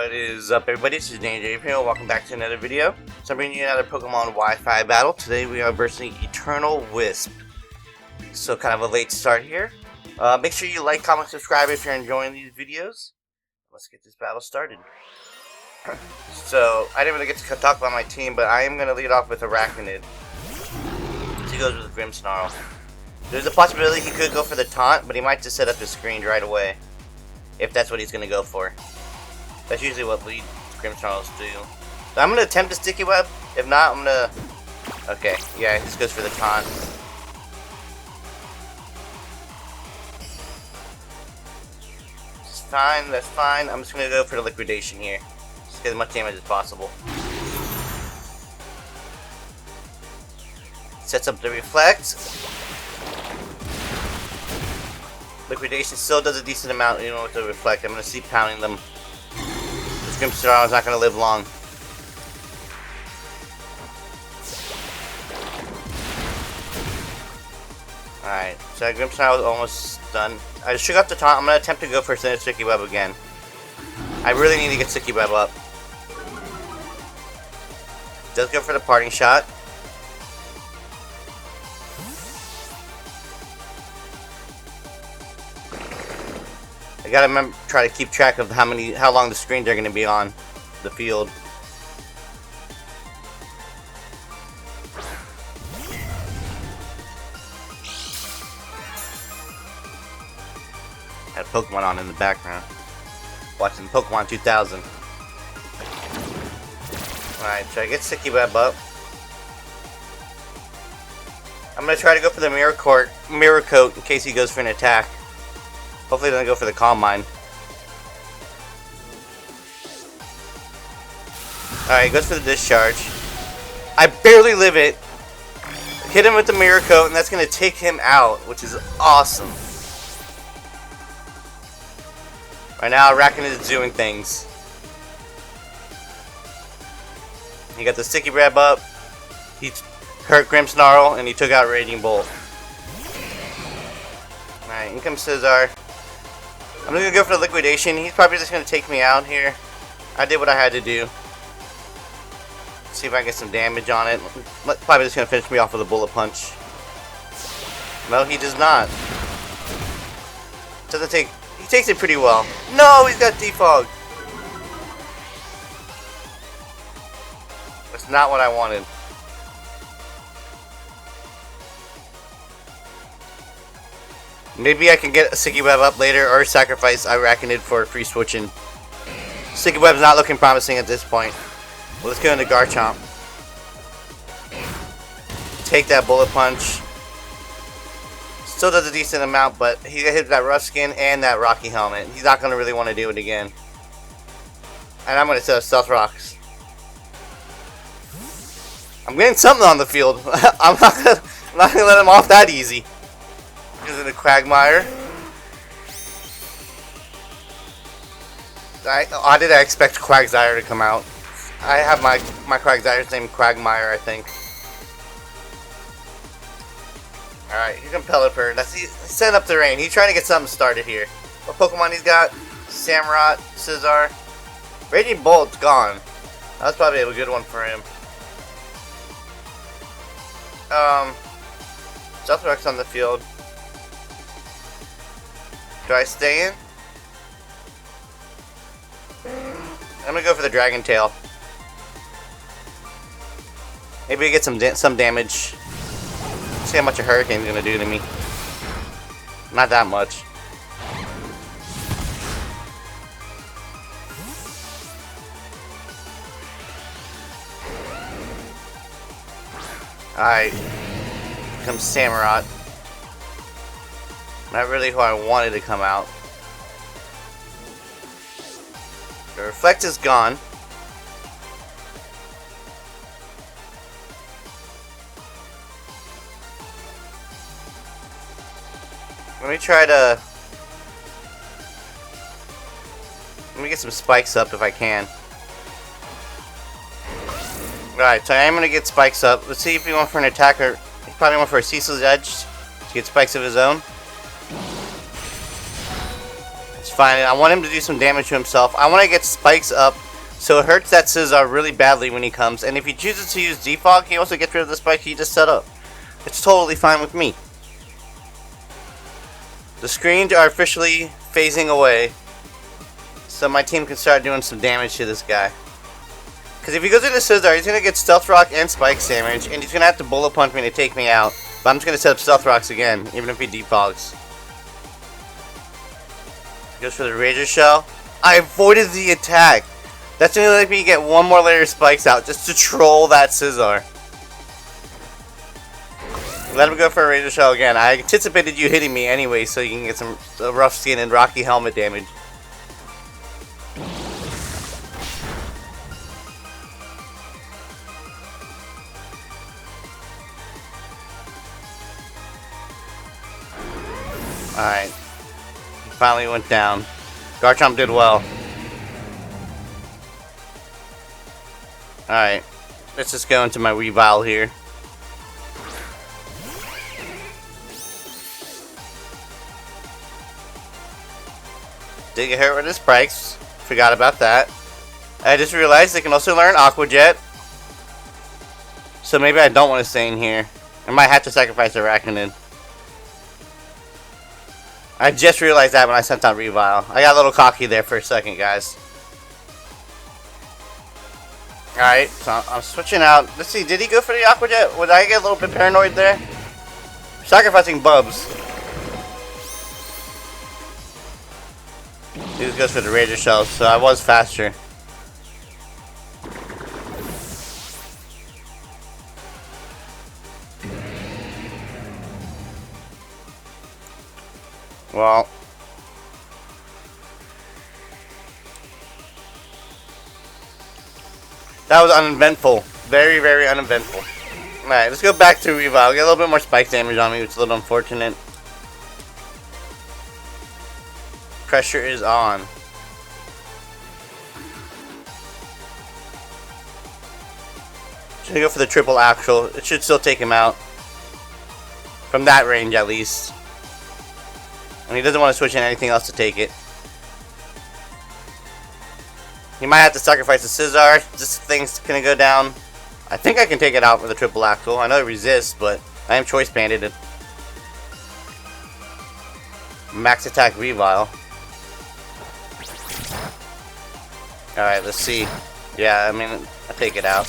What is up, everybody? This is Danger here. Welcome back to another video. So I'm bringing you another Pokemon Wi-Fi battle. Today we are versing Eternal Wisp. So kind of a late start here. Make sure you like, comment, subscribe if you're enjoying these videos. Let's get this battle started. So I didn't really get to talk about my team, but I am going to lead off with Arachnid. So he goes with Grimmsnarl. There's a possibility he could go for the taunt, but he might just set up his screen right away. If that's what he's going to go for. That's usually what lead Grimmsnarls do. So I'm going to attempt a Sticky Web. If not, I'm going to... Okay, yeah, this goes for the taunt. It's fine, that's fine. I'm just going to go for the Liquidation here. Just get as much damage as possible. Sets up the Reflect. Liquidation still does a decent amount, you know, with the Reflect. I'm going to keep pounding them. This Grimmsnarl is not going to live long. Alright, so that Grimmsnarl is almost done. I just shook up the taunt. I'm going to attempt to go for Sticky Web again. I really need to get Sticky Web up. Does go for the Parting Shot. I gotta remember, try to keep track of how long the screens are gonna be on the field. Had Pokemon on in the background, watching Pokemon 2000. Alright, so I get Sticky Web up. I'm gonna try to go for the Mirror Coat in case he goes for an attack. Hopefully he doesn't go for the Calm Mind. Alright, he goes for the Discharge. I barely live it. Hit him with the Mirror Coat, and that's going to take him out, which is awesome. Right now, Arachnid is doing things. He got the Sticky Web up. He hurt Grimmsnarl, and he took out Raging Bolt. Alright, in comes Scizor. I'm going to go for the Liquidation. He's probably just going to take me out here. I did what I had to do. See if I can get some damage on it. Probably just going to finish me off with a Bullet Punch. No, he does not. Doesn't take... He takes it pretty well. No, he's got Defog. That's not what I wanted. Maybe I can get a Sticky Web up later or sacrifice Arachnid for free switching. Sticky Web's not looking promising at this point. Well, let's go into Garchomp. Take that Bullet Punch. Still does a decent amount, but he got hit with that Rough Skin and that Rocky Helmet. He's not going to really want to do it again. And I'm going to set up Stealth Rocks. I'm getting something on the field. I'm not going to let him off that easy. Into the Quagmire. I did expect Quagsire to come out. I have my Quagsire's name Quagmire, I think. Alright, here comes Pelipper. He's setting up the rain. He's trying to get something started here. What Pokemon he's got? Samurott, Scizor. Raging Bolt's gone. That's probably a good one for him. Stealth Rock's on the field. Do I stay in? I'm gonna go for the Dragon Tail. Maybe I get some damage. See how much a Hurricane's gonna do to me. Not that much. Alright. Here comes Samurott. Not really who I wanted to come out. The Reflect is gone. Let me get some spikes up if I can. Alright, so I am going to get spikes up. Let's see if he went for an attack or... He probably went for a Ceasel's Edge to get spikes of his own. It's fine. I want him to do some damage to himself. I want to get spikes up so it hurts that Scizor really badly when he comes. And if he chooses to use Defog, he also gets rid of the spike he just set up. It's totally fine with me. The screens are officially phasing away, so my team can start doing some damage to this guy. Because if he goes into Scizor, he's going to get Stealth Rock and Spikes damage, and he's going to have to Bullet Punch me to take me out. But I'm just going to set up Stealth Rocks again, even if he defogs. Goes for the Razor Shell. I avoided the attack. That's going to let me get one more layer of Spikes out, just to troll that Scizor. Let him go for a Razor Shell again. I anticipated you hitting me anyway, so you can get some rough skin and Rocky Helmet damage. Alright. He finally went down. Garchomp did well. Alright. Let's just go into my Weavile here. Did get hurt with his spikes. Forgot about that. I just realized they can also learn Aqua Jet. So maybe I don't want to stay in here. I might have to sacrifice Arachnid. I just realized that when I sent out Revile. I got a little cocky there for a second, guys. Alright, so I'm switching out. Let's see, did he go for the Aqua Jet? Would I get a little bit paranoid there? Sacrificing Bubs. He just goes for the Razor Shell, so I was faster. Well, that was uneventful. Very, very uneventful. Alright, let's go back to Revile. Get a little bit more spike damage on me, which is a little unfortunate. Pressure is on. Should I go for the triple actual? It should still take him out. From that range, at least. And he doesn't want to switch in anything else to take it. He might have to sacrifice the Scizor. This thing's gonna go down. I think I can take it out with a triple axle. I know it resists, but I am choice banded. Max attack Revile. Alright, let's see. Yeah, I mean, I take it out.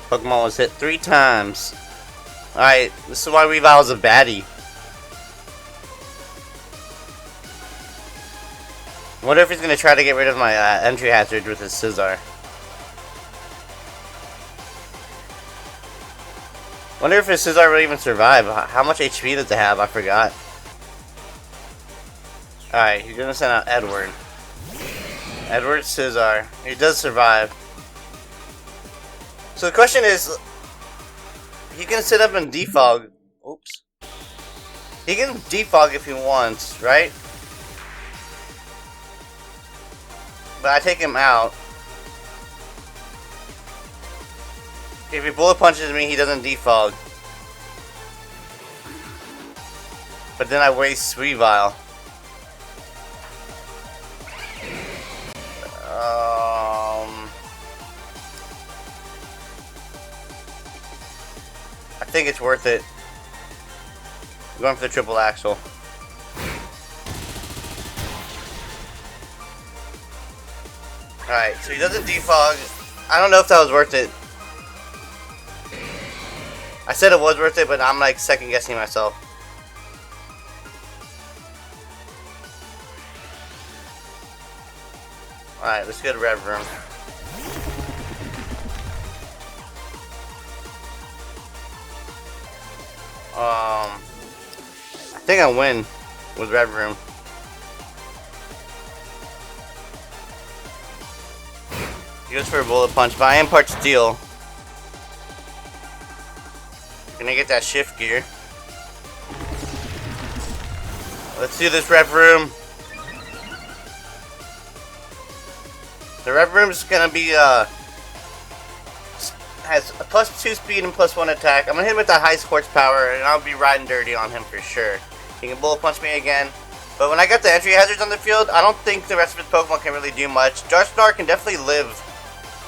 Pokemon was hit 3 times. Alright, this is why Revile is a baddie. I wonder if he's going to try to get rid of my entry hazard with his Scizor. Wonder if his Scizor will even survive. How much HP does it have? I forgot. Alright, he's going to send out Edward. Edward Scizor. He does survive. So the question is, he can sit up and defog. Oops. He can defog if he wants, right? But I take him out. If he bullet punches me, he doesn't defog. But then I waste Revile. I think it's worth it. I'm going for the triple axle. Alright, so he doesn't defog. I don't know if that was worth it. I said it was worth it, but I'm like second guessing myself. Alright, let's go to Revavroom. I think I win with Revavroom. He goes for a bullet punch, but I am part steel. Gonna get that shift gear. Let's do this Revavroom. The Revavroom is gonna be has a +2 speed and +1 attack. I'm gonna hit him with that high horsepower, and I'll be riding dirty on him for sure. He can bullet punch me again. But when I got the entry hazards on the field, I don't think the rest of his Pokemon can really do much. Darkstar can definitely live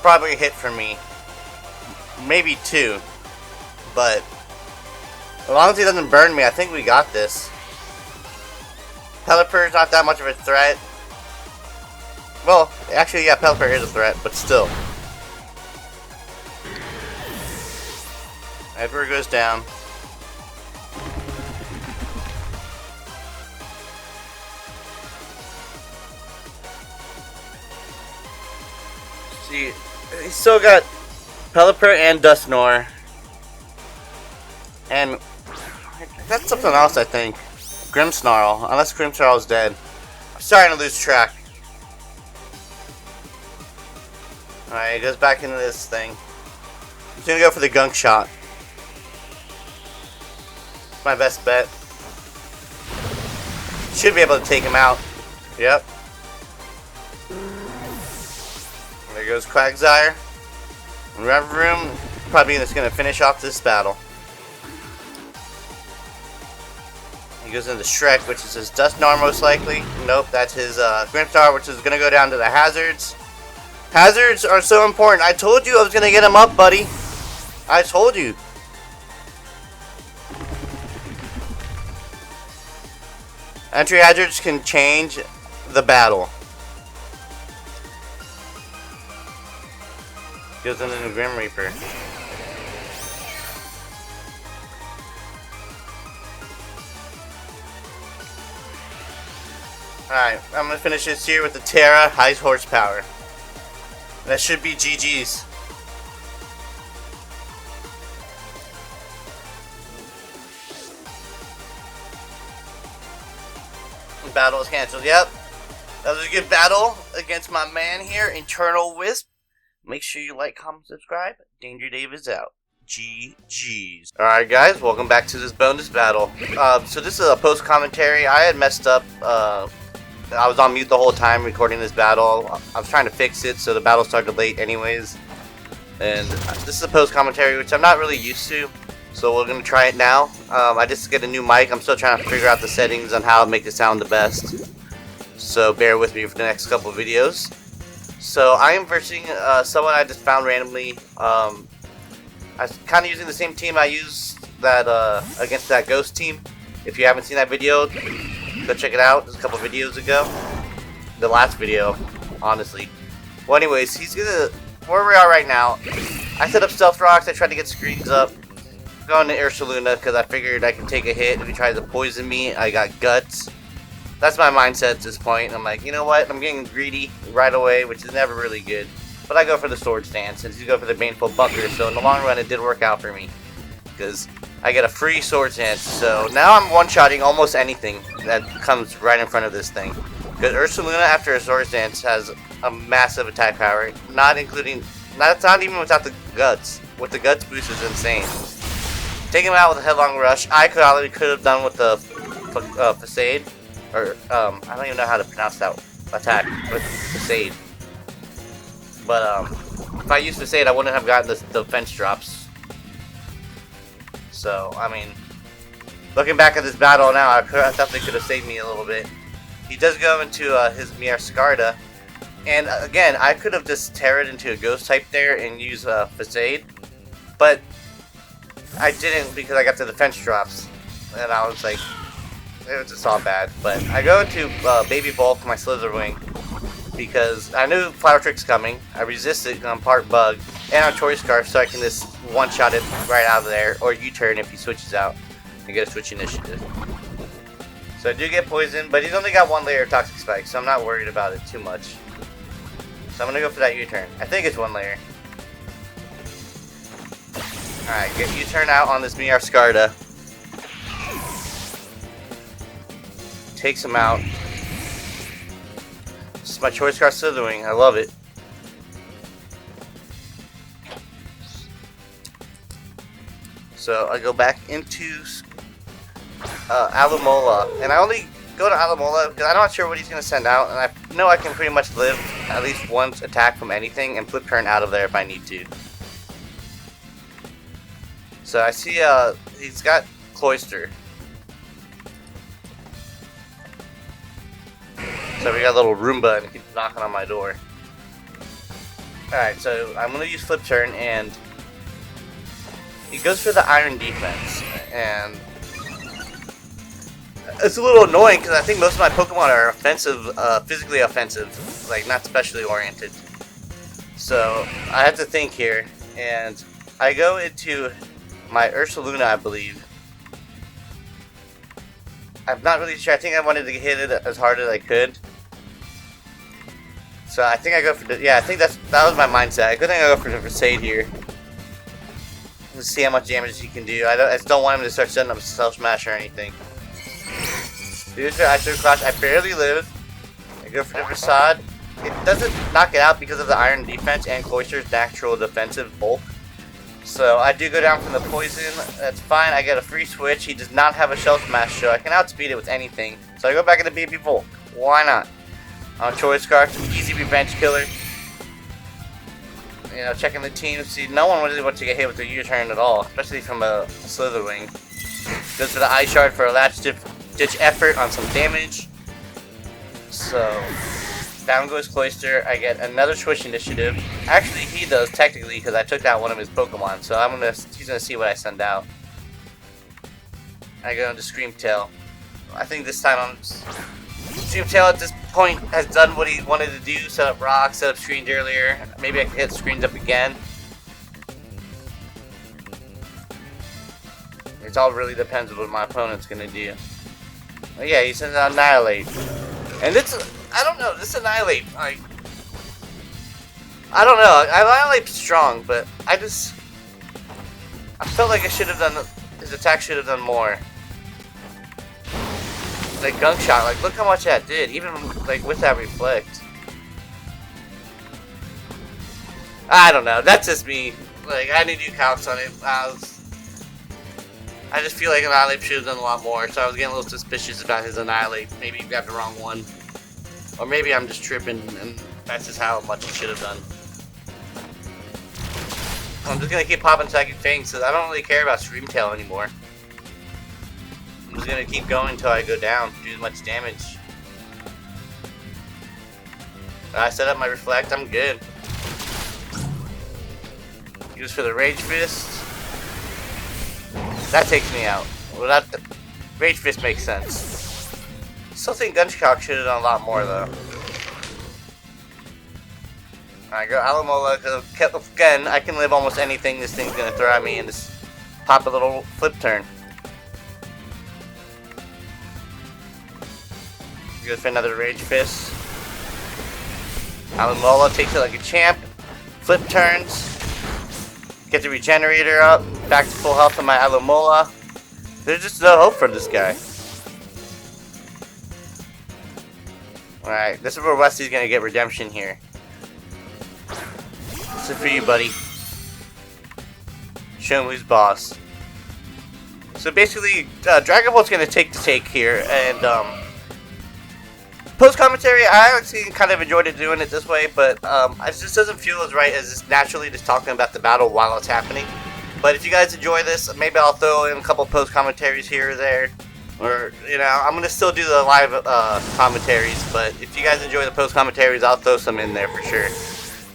probably a hit for me. Maybe 2. But as long as he doesn't burn me, I think we got this. Pelipper's not that much of a threat. Well, actually, yeah, Pelipper is a threat, but still. Edward goes down. See, he's still got Pelipper and Dusknoir. And that's something else, I think. Grimmsnarl, unless Grimmsnarl's dead. I'm starting to lose track. Alright, he goes back into this thing. He's gonna go for the gunk shot. It's my best bet. Should be able to take him out. Yep. There goes Quagsire. Revavroom probably just gonna finish off this battle. He goes into Shrek, which is his Dusknoir most likely. Nope, that's his Grimmsnarl, which is gonna go down to the hazards. Hazards are so important. I told you I was gonna get him up, buddy. I told you. Entry hazards can change the battle. Goes into the Grim Reaper. Alright, I'm gonna finish this here with the Terra high horsepower. That should be GG's. Battle is cancelled. Yep. That was a good battle against my man here, Eternal Wisp. Make sure you like, comment, subscribe. Danger Dave is out. GG's. Alright guys, welcome back to this bonus battle. So this is a post commentary. I had messed up. I was on mute the whole time recording this battle. I was trying to fix it, so the battle started late anyways. And this is a post commentary, which I'm not really used to. So we're going to try it now. I just get a new mic. I'm still trying to figure out the settings on how to make it sound the best. So bear with me for the next couple of videos. So I am versing someone I just found randomly. I was kind of using the same team I used that against that ghost team. If you haven't seen that video, go check it out. It was a couple videos ago. The last video, honestly. Well, anyways, he's gonna... Where we are right now, I set up stealth rocks. I tried to get screens up. Going to Ursaluna because I figured I could take a hit if he tries to poison me. I got guts. That's my mindset at this point. I'm like, you know what? I'm getting greedy right away, which is never really good. But I go for the sword stance since you go for the baneful bunker. So in the long run, it did work out for me because I get a free sword stance. So now I'm one-shotting almost anything that comes right in front of this thing. Because Ursaluna after a sword stance has a massive attack power, not including, that's not even without the guts. With the guts boost is insane. Take him out with a headlong rush. I could have done with the facade, or I don't even know how to pronounce that attack with facade. But if I used facade, I wouldn't have gotten the fence drops. So I mean, looking back at this battle now, I definitely could have saved me a little bit. He does go into his Scarlet, and again, I could have just terrored into a ghost type there and use facade, but I didn't because I got to the fence drops, and I was like, it was just all bad. But I go into Baby Bulk, my Slitherwing, because I knew Flower Trick's coming. I resisted on part bug, and on Choice Scarf, so I can just one-shot it right out of there, or U-turn if he switches out and get a switch initiative. So I do get poisoned, but he's only got one layer of Toxic Spike, so I'm not worried about it too much. So I'm gonna go for that U-turn. I think it's one layer. Alright, get U-turn out on this Scarlet. Takes him out. This is my Choice Scarf Slitherwing. I love it. So I go back into Alomola, and I only go to Alomola because I'm not sure what he's going to send out, and I know I can pretty much live at least once attack from anything and flip turn out of there if I need to. So I see he's got Cloyster. So we got a little Roomba and he keeps knocking on my door. Alright, so I'm gonna use Flip Turn, and he goes for the Iron Defense, and it's a little annoying because I think most of my Pokemon are offensive, physically offensive, like not specially oriented. So I have to think here, and I go into my Ursaluna, I believe. I'm not really sure. I think I wanted to hit it as hard as I could. So I think I go for the, yeah, I think that was my mindset. I think I go for the Versade here. Let's see how much damage he can do. I just don't want him to start setting up Self Smash or anything. Dude, I should crash. I barely live. I go for the Facade. It doesn't knock it out because of the Iron Defense and Cloyster's natural defensive bulk. So I do go down from the Poison. That's fine. I get a free switch. He does not have a Shell Smash, so I can outspeed it with anything. So I go back into Baby Volk. Why not? On Choice Scarf, easy revenge killer. You know, checking the team. See, no one really wants to get hit with a U-turn at all, especially from a Slitherwing. Goes for the Ice Shard for a last-ditch effort on some damage. So down goes Cloyster. I get another Switch Initiative. Actually, he does technically because I took out one of his Pokemon. So he's gonna see what I send out. I go into Scream Tail. I think this time Scream Tail at this point has done what he wanted to do. Set up rocks, set up screens earlier. Maybe I can hit screens up again. It all really depends on what my opponent's gonna do. Oh yeah, he sends out Annihilate. And this, I don't know, this Annihilate, like, I don't know, Annihilate's strong, but I felt like his attack should have done more. Like Gunk Shot, like look how much that did, even like with that Reflect. I don't know, that's just me. Like I need to do calcs on it. I just feel like Annihilate should have done a lot more, so I was getting a little suspicious about his Annihilate. Maybe he got the wrong one. Or maybe I'm just tripping and that's just how much he should have done. I'm just gonna keep popping Psychic Fangs because I don't really care about Scream Tail anymore. I'm just gonna keep going until I go down, do as much damage. I set up my Reflect, I'm good. Use for the Rage Fist. That takes me out. Well, the Rage Fist makes sense. Still think Gunshot should have done a lot more though. Alright, go Alamola, because again, I can live almost anything this thing's gonna throw at me and just pop a little Flip Turn. Goes for another Rage Fist. Alamola takes it like a champ. Flip turns. Get the Regenerator up. Back to full health on my Alamola. There's just no hope for this guy. Alright, this is where Wesley's gonna get redemption here. This is for you, buddy. Show him who's boss. So basically, Dragon Bolt's gonna take the take here, and post-commentary, I actually kind of enjoyed it doing it this way, but it just doesn't feel as right as just naturally just talking about the battle while it's happening. But if you guys enjoy this, maybe I'll throw in a couple post-commentaries here or there. Or, you know, I'm going to still do the live commentaries, but if you guys enjoy the post-commentaries, I'll throw some in there for sure.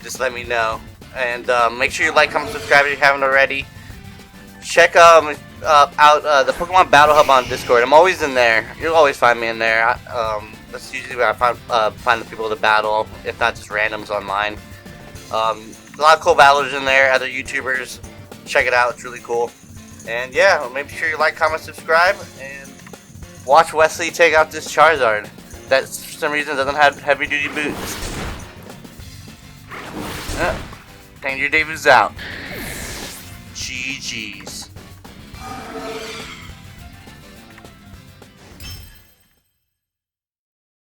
Just let me know. And make sure you like, comment, subscribe if you haven't already. Check out the Pokemon Battle Hub on Discord. I'm always in there. You'll always find me in there. That's usually where I find the people to battle, if not just randoms online. A lot of cool battlers in there, other YouTubers. Check it out, it's really cool. And yeah, make sure you like, comment, subscribe, and watch Wesley take out this Charizard that for some reason doesn't have heavy duty boots. Danger Dave is out. GG's.